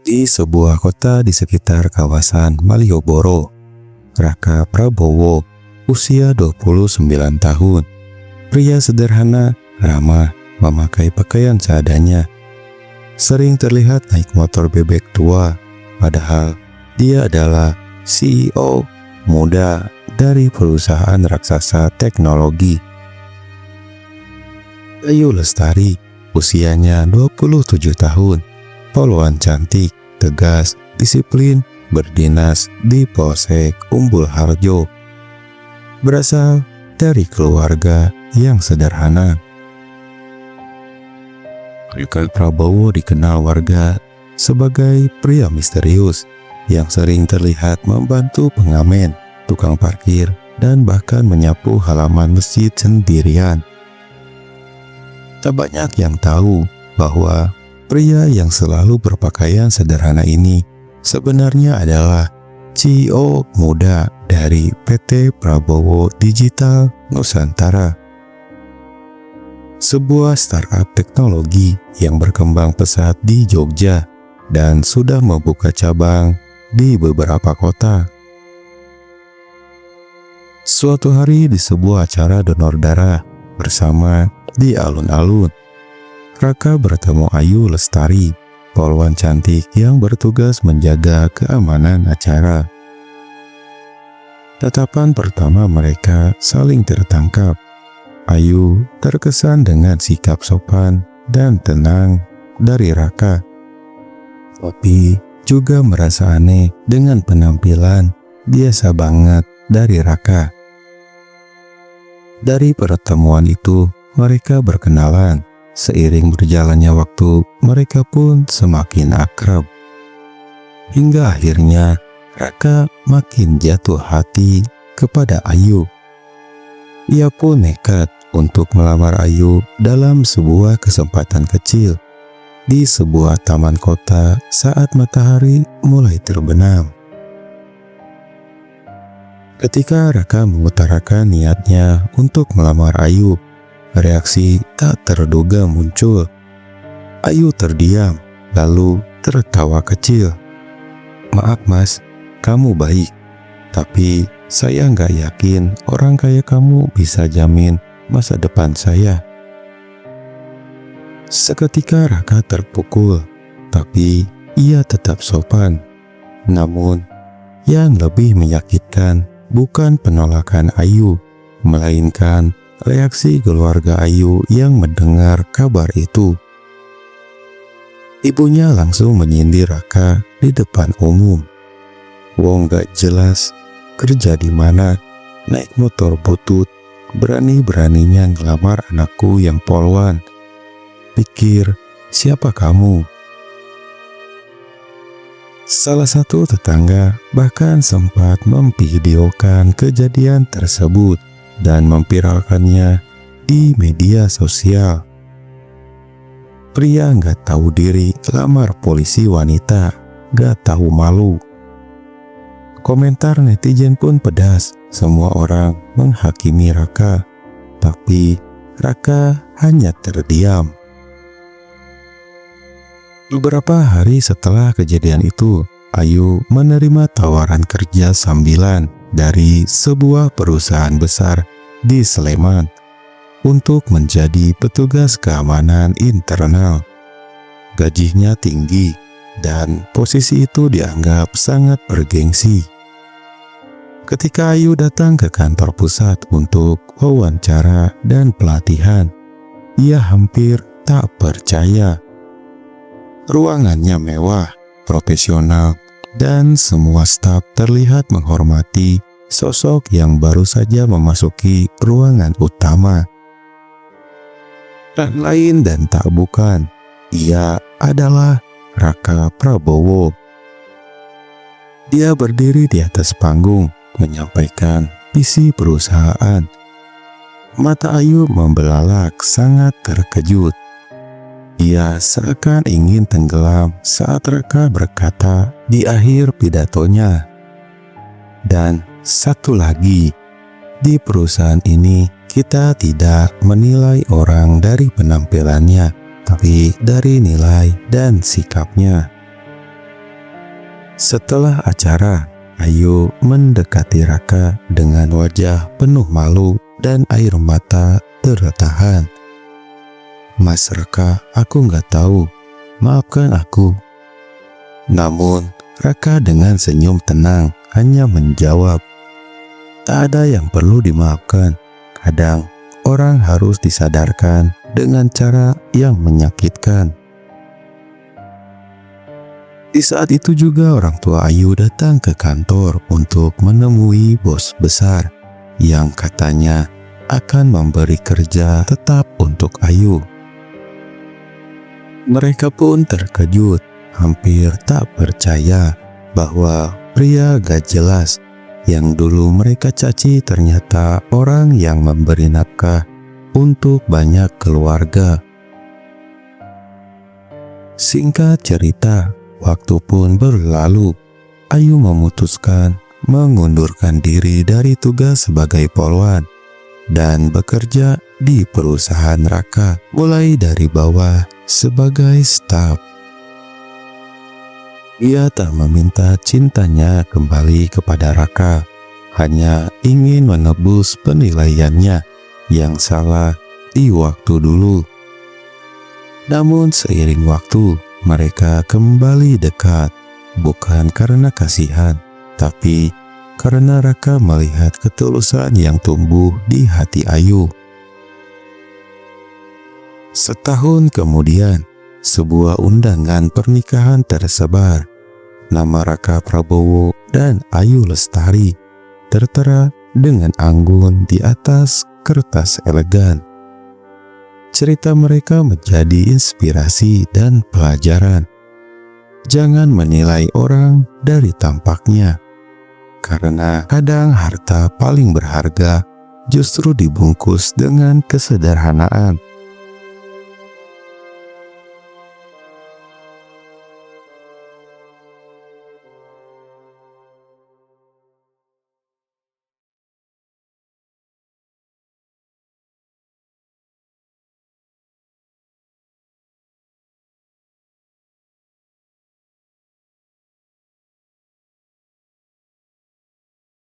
Di sebuah kota di sekitar kawasan Malioboro, Raka Prabowo, usia 29 tahun, pria sederhana, ramah, memakai pakaian seadanya, sering terlihat naik motor bebek tua, padahal dia adalah CEO muda dari perusahaan raksasa teknologi. Ayu Lestari, usianya 27 tahun, polwan cantik, tegas, disiplin, berdinas di Polsek Umbul Harjo. Berasal dari keluarga yang sederhana. Raka Prabowo dikenal warga sebagai pria misterius yang sering terlihat membantu pengamen, tukang parkir, dan bahkan menyapu halaman masjid sendirian. Tak banyak yang tahu bahwa pria yang selalu berpakaian sederhana ini sebenarnya adalah CEO muda dari PT Prabowo Digital Nusantara, sebuah startup teknologi yang berkembang pesat di Jogja dan sudah membuka cabang di beberapa kota. Suatu hari di sebuah acara donor darah bersama di alun-alun, Raka bertemu Ayu Lestari, polwan cantik yang bertugas menjaga keamanan acara. Tatapan pertama mereka saling tertangkap. Ayu terkesan dengan sikap sopan dan tenang dari Raka, tapi juga merasa aneh dengan penampilan biasa banget dari Raka. Dari pertemuan itu, mereka berkenalan. Seiring berjalannya waktu, mereka pun semakin akrab. Hingga akhirnya, Raka makin jatuh hati kepada Ayu. Ia pun nekat untuk melamar Ayu dalam sebuah kesempatan kecil di sebuah taman kota saat matahari mulai terbenam. Ketika Raka mengutarakan niatnya untuk melamar Ayu, reaksi tak terduga muncul. Ayu terdiam, lalu tertawa kecil. "Maaf mas, kamu baik, tapi saya nggak yakin orang kayak kamu bisa jamin masa depan saya." Seketika Raka terpukul, tapi ia tetap sopan. Namun, yang lebih menyakitkan bukan penolakan Ayu, melainkan reaksi keluarga Ayu yang mendengar kabar itu. Ibunya langsung menyindir Raka di depan umum. "Wong gak jelas, kerja di mana, naik motor butut, berani-beraninya ngelamar anakku yang polwan. Pikir siapa kamu?" Salah satu tetangga bahkan sempat memvideokan kejadian tersebut dan memviralkannya di media sosial. Pria nggak tahu diri lamar polisi wanita, nggak tahu malu. Komentar netizen pun pedas. Semua orang menghakimi Raka, tapi Raka hanya terdiam. Beberapa hari setelah kejadian itu, Ayu menerima tawaran kerja sambilan dari sebuah perusahaan besar di Sleman untuk menjadi petugas keamanan internal. Gajinya tinggi dan posisi itu dianggap sangat bergengsi. Ketika Ayu datang ke kantor pusat untuk wawancara dan pelatihan, ia hampir tak percaya. Ruangannya mewah, profesional, dan semua staf terlihat menghormati sosok yang baru saja memasuki ruangan utama. Tak lain dan tak bukan, ia adalah Raka Prabowo. Dia berdiri di atas panggung, menyampaikan visi perusahaan. Mata Ayu membelalak sangat terkejut. Ia seakan ingin tenggelam saat Raka berkata di akhir pidatonya, "Dan satu lagi, di perusahaan ini kita tidak menilai orang dari penampilannya, tapi dari nilai dan sikapnya." Setelah acara, Ayu mendekati Raka dengan wajah penuh malu dan air mata tertahan. "Mas Raka, aku nggak tahu. Maafkan aku." Namun, Raka dengan senyum tenang hanya menjawab, "Tak ada yang perlu dimaafkan. Kadang, orang harus disadarkan dengan cara yang menyakitkan." Di saat itu juga orang tua Ayu datang ke kantor untuk menemui bos besar yang katanya akan memberi kerja tetap untuk Ayu. Mereka pun terkejut, hampir tak percaya bahwa pria gak jelas yang dulu mereka caci ternyata orang yang memberi nafkah untuk banyak keluarga. Singkat cerita, waktu pun berlalu. Ayu memutuskan mengundurkan diri dari tugas sebagai polwan dan bekerja di perusahaan Raka, mulai dari bawah sebagai staf. Ia tak meminta cintanya kembali kepada Raka, hanya ingin menebus penilaiannya yang salah di waktu dulu. Namun seiring waktu, mereka kembali dekat, bukan karena kasihan, tapi karena Raka melihat ketulusan yang tumbuh di hati Ayu. Setahun kemudian, sebuah undangan pernikahan tersebar. Nama Raka Prabowo dan Ayu Lestari tertera dengan anggun di atas kertas elegan. Cerita mereka menjadi inspirasi dan pelajaran. Jangan menilai orang dari tampaknya, karena kadang harta paling berharga justru dibungkus dengan kesederhanaan.